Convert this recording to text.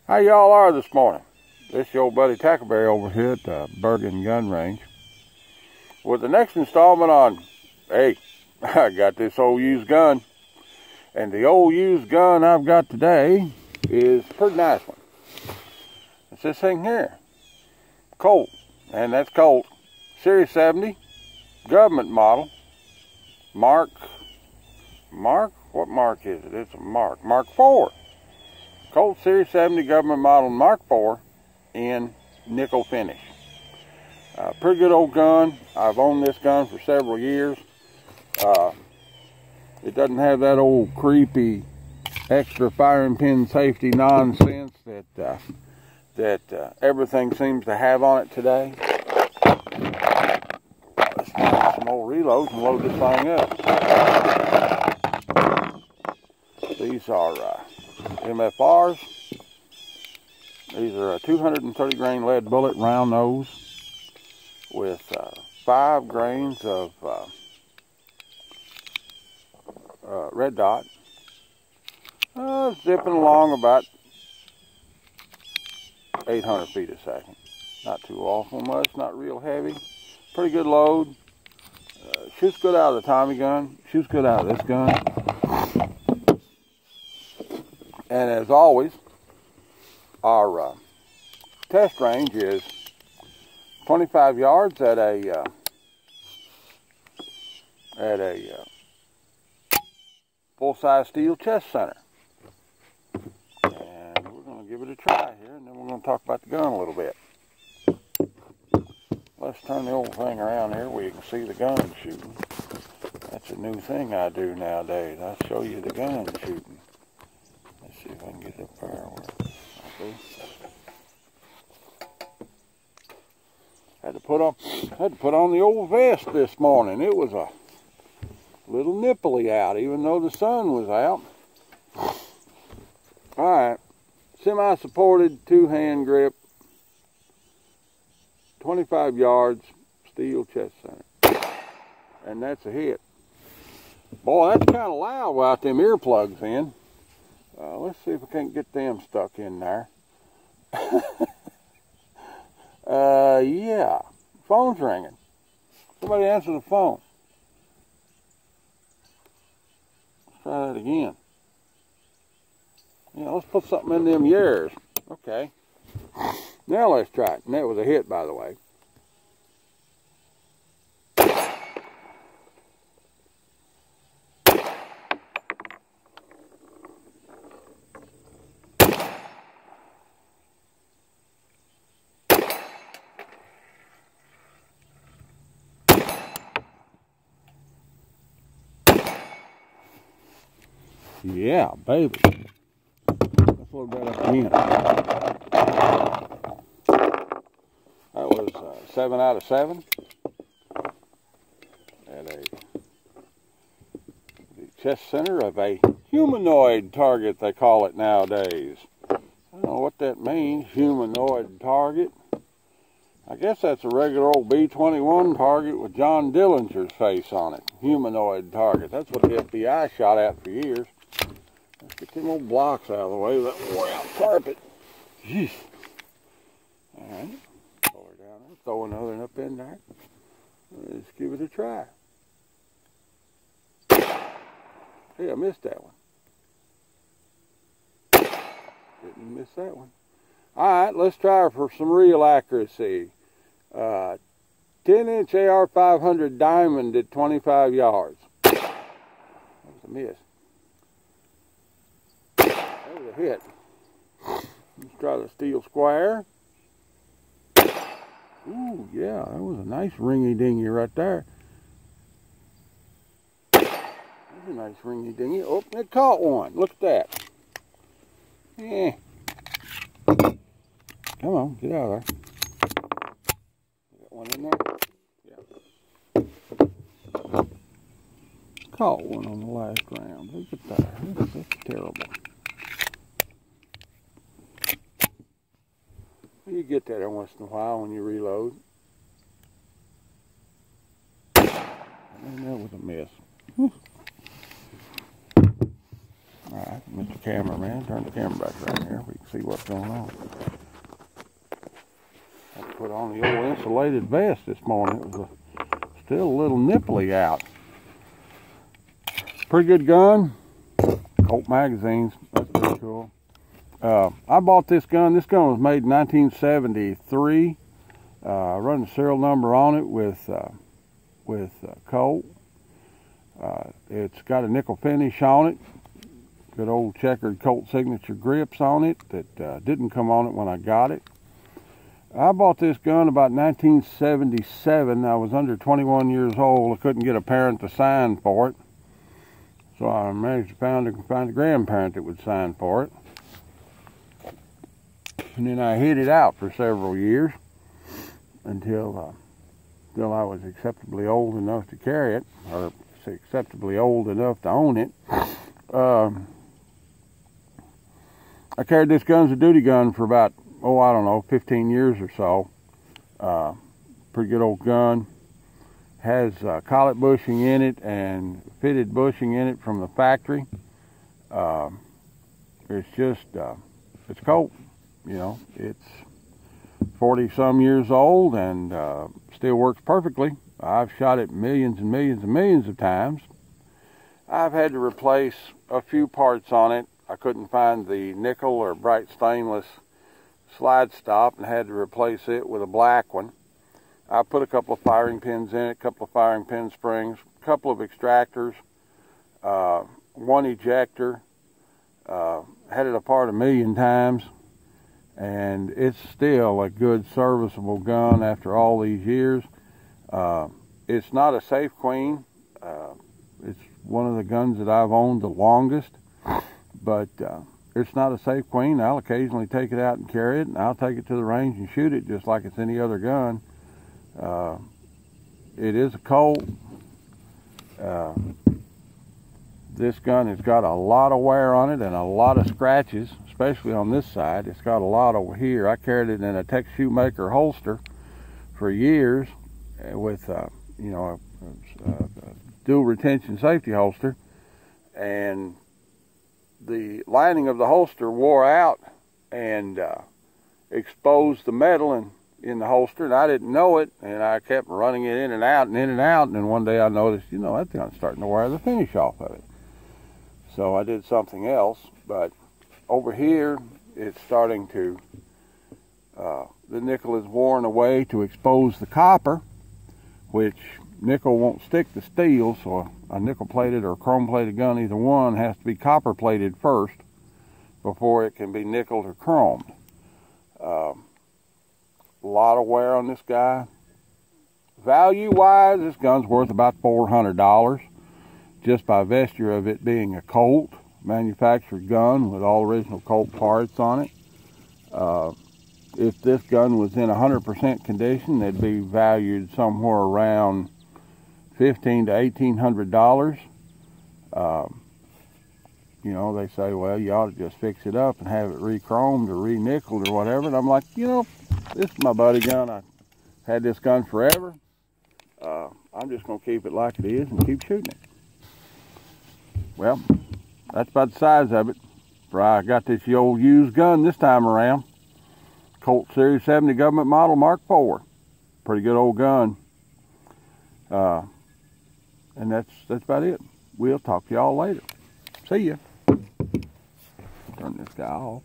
How y'all are this morning? This is your buddy Tackleberry over here at the Bergen Gun Range with the next installment on, hey, I got this old used gun. And the old used gun I've got today is a pretty nice one. It's this thing here, Colt, and that's Colt, Series 70, government model, Mark, what mark is it? It's a Mark 4. Colt Series 70 government model Mark 4 in nickel finish. Pretty good old gun. I've owned this gun for several years. It doesn't have that old creepy extra firing pin safety nonsense that everything seems to have on it today. Let's do some old reloads and load this thing up. These are MFRs. These are a 230 grain lead bullet, round nose, with 5 grains of red dot. Zipping along about 800 feet a second. Not too awful much, not real heavy. Pretty good load. Shoots good out of the Tommy gun. Shoots good out of this gun. And as always, our test range is 25 yards at a full-size steel chest center. And we're going to give it a try here, and then we're going to talk about the gun a little bit. Let's turn the old thing around here where you can see the gun shooting. That's a new thing I do nowadays. I show you the gun shooting. Let's see if I can get the fireworks. Okay. Had to put on the old vest this morning. It was a little nipply out, even though the sun was out. All right, semi-supported 2-hand grip, 25 yards, steel chest center, and that's a hit. Boy, that's kind of loud without them earplugs in. Let's see if we can't get them stuck in there. Yeah, phone's ringing. Somebody answer the phone. Let's try that again. Yeah, let's put something in them ears. Okay. Now let's try it. And that was a hit, by the way. Yeah, baby. Let's load that up again. That was 7 out of 7. At the chest center of a humanoid target, they call it nowadays. I don't know what that means, humanoid target. I guess that's a regular old B-21 target with John Dillinger's face on it. Humanoid target. That's what the FBI shot at for years. Let's get them old blocks out of the way of that wore out carpet. Jeez. Alright. Throw her down there. Throw another one up in there. Let's give it a try. Hey, I missed that one. Didn't miss that one. Alright, let's try for some real accuracy. 10-inch AR-500 diamond at 25 yards. That was a miss. That was a hit. Let's try the steel square. Ooh, yeah, that was a nice ringy-dingy right there. That's a nice ringy-dingy. Oh, it caught one. Look at that. Yeah. Come on, get out of there. Got one in there? Yeah. Caught one on the last round. Look at that. That's terrible. You get that every once in a while when you reload. And that was a miss. Alright, Mr. Cameraman, turn the camera back around here. We can see what's going on. I put on the old insulated vest this morning. It was still a little nipply out. Pretty good gun. Colt magazines. That's pretty cool. I bought this gun. This gun was made in 1973. I run the serial number on it with Colt. It's got a nickel finish on it. Good old checkered Colt signature grips on it that didn't come on it when I got it. I bought this gun about 1977. I was under 21 years old. I couldn't get a parent to sign for it. So I managed to find a grandparent that would sign for it. And then I hid it out for several years until I was acceptably old enough to carry it, or acceptably old enough to own it. I carried this gun as a duty gun for about, I don't know, 15 years or so. Pretty good old gun. Has collet bushing in it and fitted bushing in it from the factory. It's just, it's Colt. You know, it's 40-some years old and still works perfectly. I've shot it millions and millions and millions of times. I've had to replace a few parts on it. I couldn't find the nickel or bright stainless slide stop and had to replace it with a black one. I put a couple of firing pins in it, a couple of firing pin springs, a couple of extractors, one ejector. Had it apart a million times. And it's still a good serviceable gun after all these years. It's not a Safe Queen. It's one of the guns that I've owned the longest, but it's not a Safe Queen. I'll occasionally take it out and carry it, and I'll take it to the range and shoot it just like it's any other gun. It is a Colt. This gun has got a lot of wear on it and a lot of scratches, especially on this side. It's got a lot over here. I carried it in a Tex Shoemaker holster for years with, you know, a dual retention safety holster, and the lining of the holster wore out and exposed the metal in the holster, and I didn't know it, and I kept running it in and out and in and out, and then one day I noticed, you know, that gun's starting to wear the finish off of it. So I did something else, but over here it's starting to, the nickel is worn away to expose the copper, which nickel won't stick to steel, so a nickel plated or chrome plated gun, either one, has to be copper plated first before it can be nickeled or chromed. A lot of wear on this guy. Value wise, this gun's worth about $400. Just by vesture of it being a Colt manufactured gun with all original Colt parts on it. If this gun was in 100% condition, it'd be valued somewhere around $1,500 to $1,800. You know, they say, well, you ought to just fix it up and have it re-chromed or re-nickeled or whatever. And I'm like, you know, this is my buddy gun. I had this gun forever. I'm just going to keep it like it is and keep shooting it. Well, that's about the size of it. For I got this old used gun this time around. Colt Series 70 government model Mark IV. Pretty good old gun. And that's about it. We'll talk to y'all later. See ya. Turn this guy off.